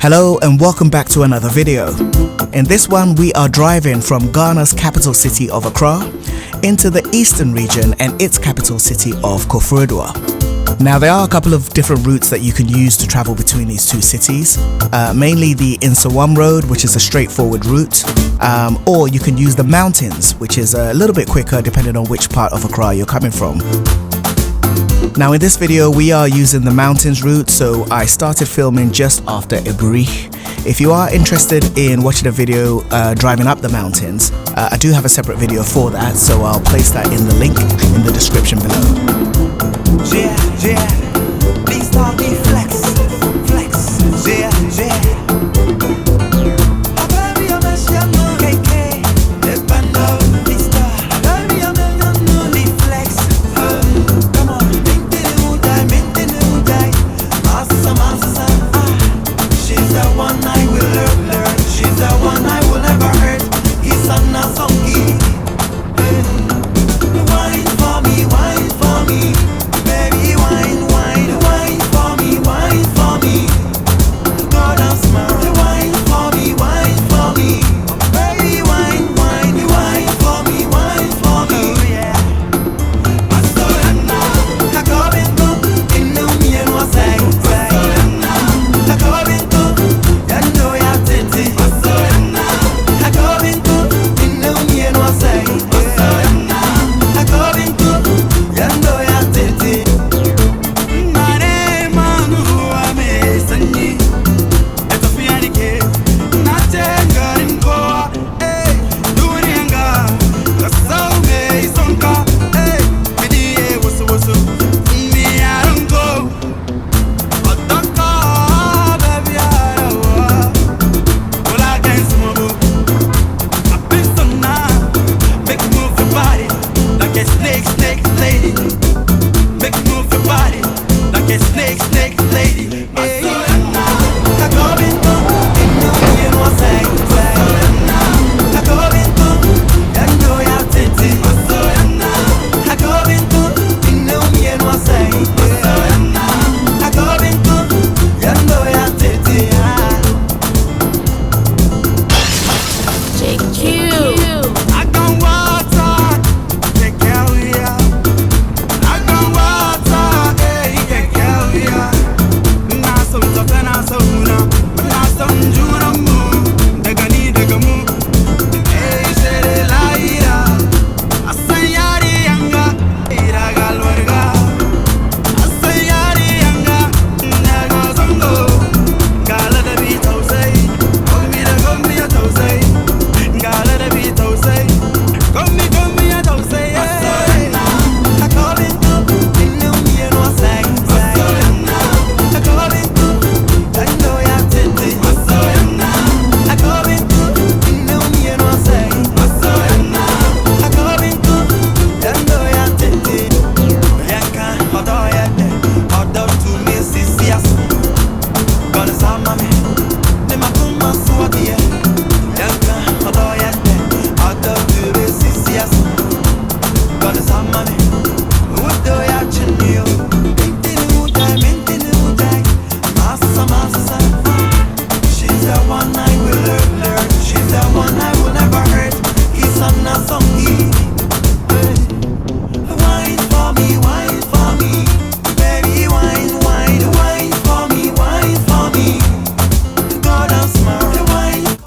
Hello and welcome back to another video. In this one we are driving from Ghana's capital city of Accra into the eastern region and its capital city of Koforidua. Now there are a couple of different routes that you can use to travel between these two cities, mainly the Insawam Road, which is a straightforward route, or you can use the mountains, which is a little bit quicker depending on which part of Accra you're coming from. Now in this video we are using the mountains route, so I started filming just after Aburi. If you are interested in watching a video driving up the mountains, I do have a separate video for that, so I'll place that in the link in the description below. Please don't be flex,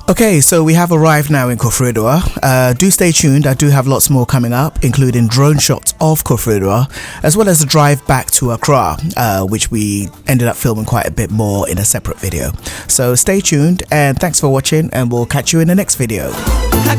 Okay, so we have arrived now in Koforidua. Do stay tuned, I do have lots more coming up, including drone shots of Koforidua, as well as a drive back to Accra, which we ended up filming quite a bit more in a separate video. So stay tuned and thanks for watching, and we'll catch you in the next video. I